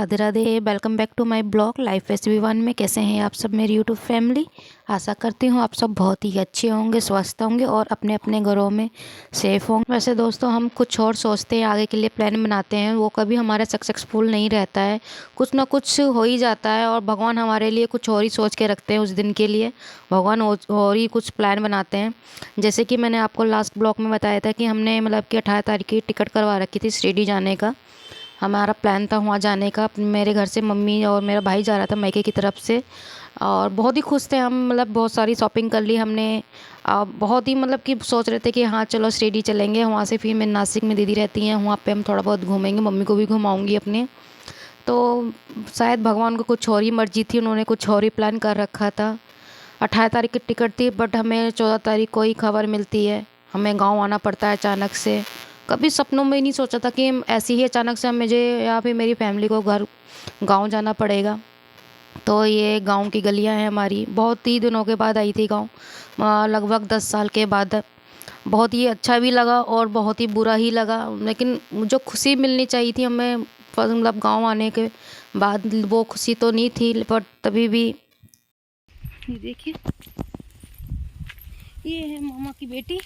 Radhe Radhe. Welcome back to my blog life SB one में। कैसे हैं आप सब मेरी यूट्यूब फैमिली। आशा करती हूँ आप सब बहुत ही अच्छे होंगे, स्वस्थ होंगे और अपने अपने घरों में सेफ होंगे। वैसे दोस्तों, हम कुछ और सोचते हैं, आगे के लिए प्लान बनाते हैं, वो कभी हमारा सक्सेसफुल नहीं रहता है। कुछ ना कुछ हो ही जाता है और भगवान हमारे लिए कुछ और ही सोच के रखते हैं उस दिन के लिए। भगवान और ही कुछ प्लान बनाते हैं। जैसे कि मैंने आपको लास्ट ब्लॉग में बताया था कि हमने मतलब कि 18 तारीख की टिकट करवा रखी थी शिरडी जाने का। हमारा प्लान था वहाँ जाने का। मेरे घर से मम्मी और मेरा भाई जा रहा था मायके की तरफ से, और बहुत ही खुश थे हम। मतलब बहुत सारी शॉपिंग कर ली हमने। बहुत ही मतलब कि सोच रहे थे कि हाँ चलो शिरडी चलेंगे। वहाँ से फिर मैं नासिक में दीदी रहती हैं, वहाँ पे हम थोड़ा बहुत घूमेंगे, मम्मी को भी घुमाऊँगी अपने। तो शायद भगवान को कुछ और ही मर्जी थी, उन्होंने कुछ और ही प्लान कर रखा था। 18 तारीख की टिकट थी, बट हमें 14 तारीख को ही खबर मिलती है। हमें गांव आना पड़ता है अचानक से। कभी सपनों में ही नहीं सोचा था कि ऐसे ही अचानक से मुझे या फिर मेरी फैमिली को गांव जाना पड़ेगा। तो ये गांव की गलियां हैं हमारी। बहुत ही दिनों के बाद आई थी गांव, लगभग 10 साल के बाद। बहुत ही अच्छा भी लगा और बहुत ही बुरा ही लगा, लेकिन जो खुशी मिलनी चाहिए थी हमें मतलब गांव आने के बाद, वो खुशी तो नहीं थी। पर तभी भी ये देखिए, ये है मामा की बेटी।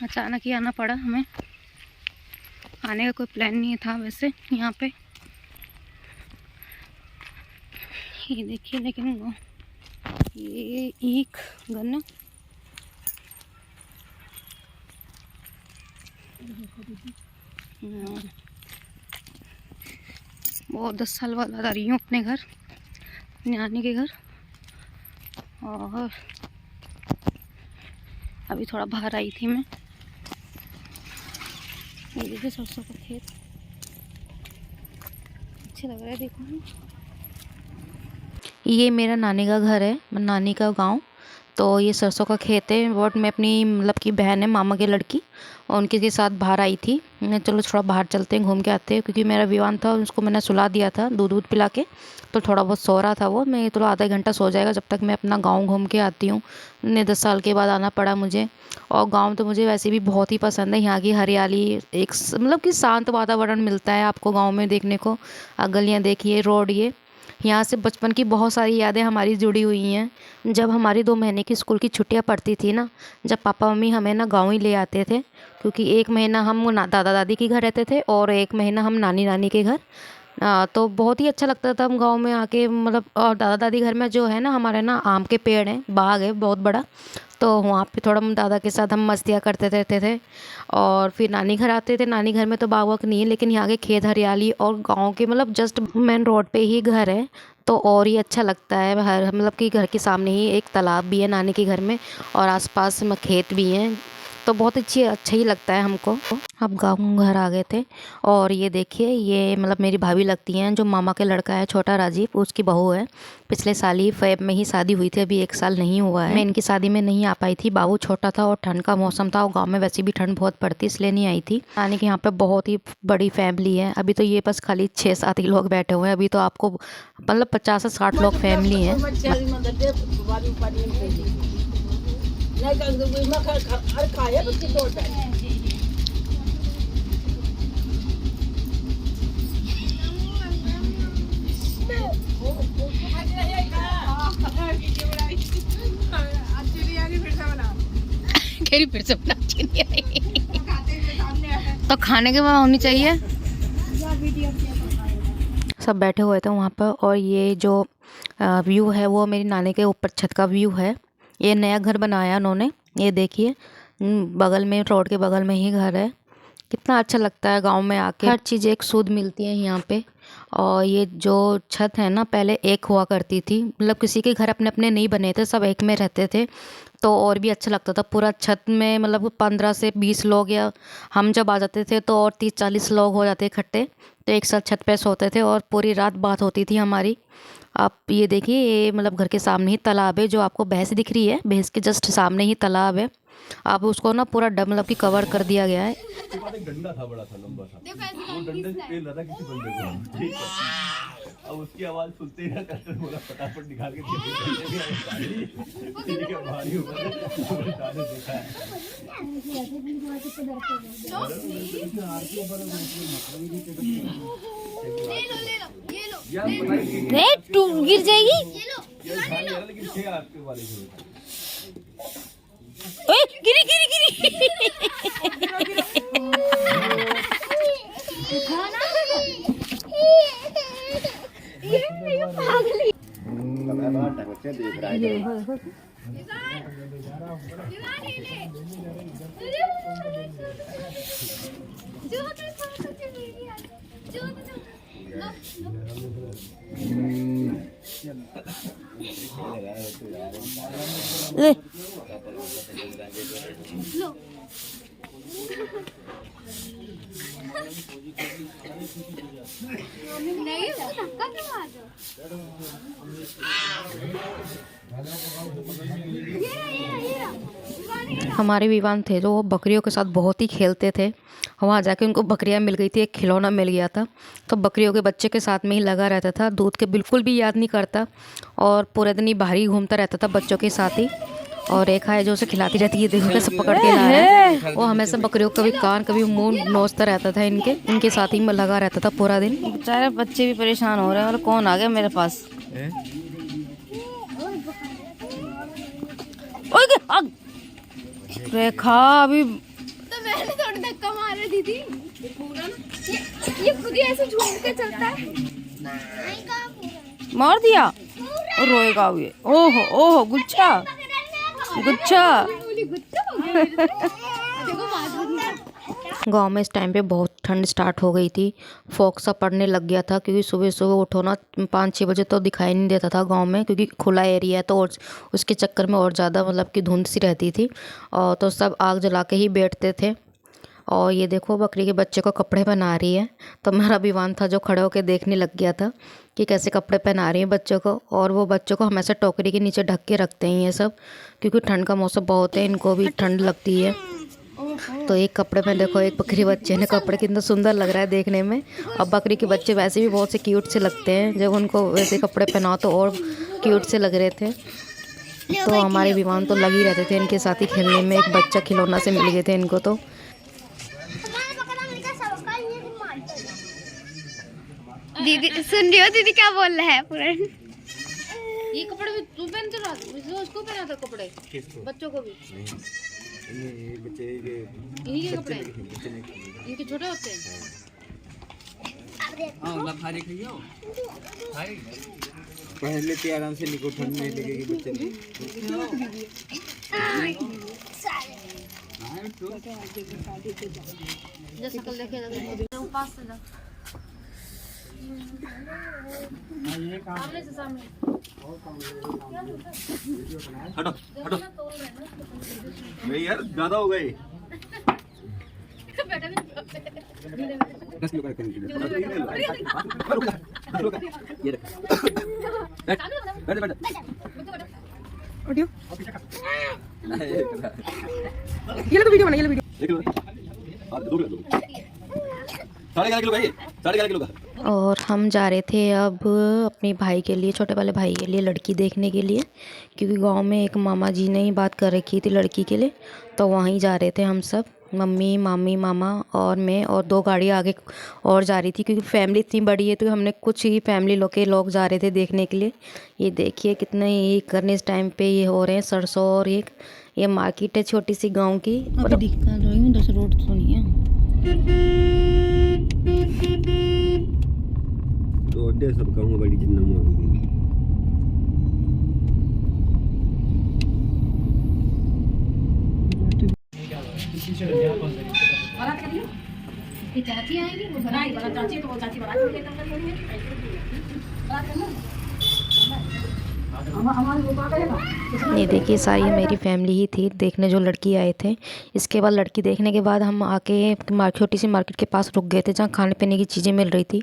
अचानक ही आना पड़ा हमें। आने का कोई प्लान नहीं था वैसे यहाँ पे। ये देखिए, लेकिन ये एक गन्ना बहुत 10 साल बाद आ रही हूँ अपने घर, अपने नानी के घर। और अभी थोड़ा बाहर आई थी मैं। ये देखिए सरसों का खेत, अच्छे लग रहा है देखो। ये मेरा नानी का घर है, नानी का गांव। तो ये सरसों का खेत है। बट मैं अपनी मतलब की बहन है, मामा की लड़की, और उनके के साथ बाहर आई थी। मैं चलो थोड़ा बाहर चलते हैं, घूम के आते हैं, क्योंकि मेरा विवान था, उसको मैंने सुला दिया था दूध दूध पिला के। तो थोड़ा बहुत सो रहा था वो। मैं तो आधा घंटा सो जाएगा जब तक मैं अपना गाँव घूम के आती हूँ। इतने 10 साल के बाद आना पड़ा मुझे। और गाँव तो मुझे वैसे भी बहुत ही पसंद है। यहाँ की हरियाली, एक मतलब कि शांत वातावरण मिलता है आपको गाँव में देखने को। गलियाँ देखिए, रोड, ये यहाँ से बचपन की बहुत सारी यादें हमारी जुड़ी हुई हैं। जब हमारी 2 महीने की स्कूल की छुट्टियाँ पड़ती थी ना, जब पापा मम्मी हमें ना गाँव ही ले आते थे, क्योंकि 1 महीना हम दादा दादी के घर रहते थे और 1 महीना हम नानी नानी के घर। तो बहुत ही अच्छा लगता था हम गांव में आके। मतलब और दादा दादी घर में जो है ना, हमारे ना आम के पेड़ हैं, बाग है बहुत बड़ा। तो वहाँ पे थोड़ा हम दादा के साथ हम मस्तियाँ करते रहते थे। और फिर नानी घर आते थे। नानी घर में तो बाग वाग नहीं है, लेकिन यहाँ के खेत हरियाली और गांव के मतलब जस्ट मेन रोड पे ही घर है। तो और ही अच्छा लगता है। हर मतलब कि घर के सामने ही एक तालाब भी है नानी के घर में, और आसपास में खेत भी हैं। तो बहुत अच्छा ही लगता है हमको। अब गाँव घर आ गए थे। और ये देखिए, ये मतलब मेरी भाभी लगती हैं, जो मामा के लड़का है छोटा राजीव, उसकी बहू है। पिछले साल ही फेब में ही शादी हुई थी, अभी 1 साल नहीं हुआ है। मैं इनकी शादी में नहीं आ पाई थी, बाबू छोटा था और ठंड का मौसम था, और गाँव में वैसे भी ठंड बहुत पड़ती, इसलिए नहीं आई थी। नानी के यहाँ पे बहुत ही बड़ी फैमिली है। अभी तो ये बस खाली 6-7 ही लोग बैठे हुए हैं। अभी तो आपको मतलब 50 से 60 लोग फैमिली है। फिर से बना नहीं आई। तो खाने के बाद होनी चाहिए। सब बैठे हुए थे वहाँ पर। और ये जो व्यू है वो मेरी नानी के ऊपर छत का व्यू है। ये नया घर बनाया उन्होंने, ये देखिए। बगल में, रोड के बगल में ही घर है। कितना अच्छा लगता है गांव में आके। हर चीज़ एक शुद्ध मिलती है यहाँ पे। और ये जो छत है ना, पहले एक हुआ करती थी, मतलब किसी के घर अपने अपने नहीं बने थे, सब एक में रहते थे। तो और भी अच्छा लगता था। पूरा छत में मतलब 15 से 20 लोग, या हम जब आ जाते थे तो और 30-40 लोग हो जाते इकट्ठे। तो एक साथ छत पे सोते थे और पूरी रात बात होती थी हमारी। आप ये देखिए, ये मतलब घर के सामने ही तालाब है। जो आपको भैंस दिख रही है, भैंस के जस्ट सामने ही तालाब है। अब उसको ना पूरा मतलब कि कवर कर दिया गया है। उसके बाद एक डंडा था, बड़ा था, लंबा था, वो डंडे से पेल रहा था किसी बंदे को, ठीक है। अब उसकी आवाज सुनते ही ना कस्टमर बोला फटाफट निकाल के भारी ऊपर देखा है। तू गिर जाएगी। लेकिन 6 आपके वाले ओए गिरी गिरी गिरी। बच्चे देख रहा है। हमारे विवान थे जो वो बकरियों के साथ बहुत ही खेलते थे। वहाँ जाके उनको बकरियाँ मिल गई थी, एक खिलौना मिल गया था, तो बकरियों के बच्चे के साथ में ही लगा रहता था। दूध के बिल्कुल भी याद नहीं करता और पूरे दिन ही बाहर ही घूमता रहता था बच्चों के साथ ही। और एक है जो उसे खिलाती रहती है, देखो कैसे पकड़ के ला रहा है। वो हमेशा बकरियों का भी कान कभी मुंह नोचता रहता था, इनके साथ ही में लगा रहता था पूरा दिन। बेचारे बच्चे भी परेशान हो रहे हैं। और कौन आ गया मेरे पास? रेखा अभी तो मैंने थोड़ी धक्का मारा दीदी। ये खुद ही ऐसे झूम के चलता है। मार दिया और रोएगा ये। ओहो ओहो गुच्छा गुच्छा। गांव में इस टाइम पे बहुत ठंड स्टार्ट हो गई थी। फॉग सा पड़ने लग गया था क्योंकि सुबह सुबह उठो ना 5-6 बजे तो दिखाई नहीं देता था गांव में, क्योंकि खुला एरिया है तो और उसके चक्कर में और ज़्यादा मतलब कि धुंध सी रहती थी। और तो सब आग जला के ही बैठते थे। और ये देखो बकरी के बच्चे को कपड़े पहना रही है। तो मेरा विवान था जो खड़े होकर देखने लग गया था कि कैसे कपड़े पहना रही है बच्चों को। और वो बच्चों को हमेशा टोकरी के नीचे ढक के रखते हैं ये सब, क्योंकि ठंड का मौसम बहुत है, इनको भी ठंड लगती है। तो एक कपड़े में देखो एक बकरी बच्चे ने कपड़े कितना सुंदर लग रहा है देखने में। और बकरी के बच्चे वैसे भी बहुत से क्यूट से लगते हैं, जब उनको वैसे कपड़े पहनाओ तो और क्यूट से लग रहे थे। तो हमारे विवान तो लग ही रहते थे इनके साथ ही खेलने में। एक बच्चा खिलौना से मिल गए थे इनको। तो दीदी सुन रही हो दीदी क्या बोल रहा है पूरा? ये कपड़े भी तू पहनते रहा, उसको पहना था कपड़े बच्चों को भी। ये बच्चे इन्हीं के कपड़े इनके छोटे होते हैं। पहले के आराम से निको, ठंड नहीं लगेगी बच्चे को। जैसे कल देखे पास से जा सामने से सामने। हटो हटो नहीं यार, ज्यादा हो गए। 10 किलो का ये रख। बैठ बैठ बैठ। ऑडियो ये लो वीडियो बना, ये लो वीडियो। 1 किलो और 2 किलो 11.5 किलो का, ये 11.5 किलो का। और हम जा रहे थे अब अपने भाई के लिए, छोटे वाले भाई के लिए लड़की देखने के लिए, क्योंकि गांव में एक मामा जी ने ही बात कर रखी थी लड़की के लिए। तो वहीं जा रहे थे हम सब, मम्मी मामी मामा और मैं, और 2 गाड़ी आगे और जा रही थी, क्योंकि फैमिली इतनी बड़ी है तो हमने कुछ ही फैमिली लोग जा रहे थे देखने के लिए। ये देखिए कितने ये करने इस टाइम पे ये हो रहे हैं सरसों। और ये मार्केट है छोटी सी गाँव की। दिखा रही हूँ उधर से रोड सुनिए। तो अड्डे सब कहूँगा बड़ी जिन्ना हो गई। चाची आएगी वो बनाई बना चाची, तो वो चाची बना के लेकर ये देखिए सारी मेरी फैमिली ही थी देखने जो लड़की आए थे। इसके बाद लड़की देखने के बाद हम आके छोटी सी मार्केट के पास रुक गए थे जहाँ खाने पीने की चीज़ें मिल रही थी,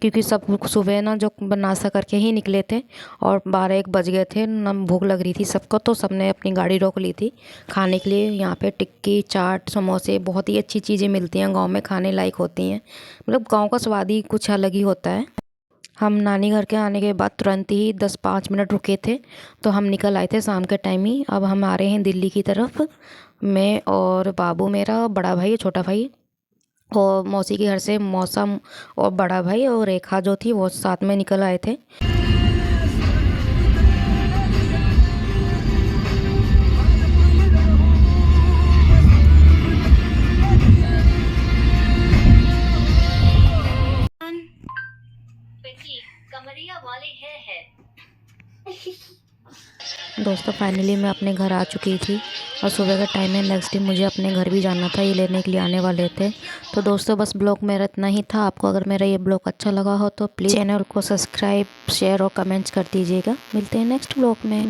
क्योंकि सब सुबह ना जो नाश्ता करके ही निकले थे और 12-1 बज गए थे ना, भूख लग रही थी सबको, तो सबने अपनी गाड़ी रोक ली थी खाने के लिए। यहाँ पे टिक्की, चाट, समोसे, बहुत ही अच्छी चीज़ें मिलती हैं, गाँव में खाने लायक होती हैं। मतलब गाँव का स्वाद ही कुछ अलग ही होता है। हम नानी घर के आने के बाद तुरंत ही 10-5 मिनट रुके थे, तो हम निकल आए थे शाम के टाइम ही। अब हम आ रहे हैं दिल्ली की तरफ, मैं और बाबू मेरा, बड़ा भाई, छोटा भाई, और मौसी के घर से मौसा और बड़ा भाई और रेखा जो थी वो साथ में निकल आए थे। कमरिया वाले है। दोस्तों फाइनली मैं अपने घर आ चुकी थी और सुबह का टाइम है, नेक्स्ट डे मुझे अपने घर भी जाना था, ये लेने के लिए आने वाले थे। तो दोस्तों बस ब्लॉग मेरा इतना ही था। आपको अगर मेरा ये ब्लॉग अच्छा लगा हो तो प्लीज़ चैनल को सब्सक्राइब, शेयर और कमेंट्स कर दीजिएगा। मिलते हैं नेक्स्ट ब्लॉग में।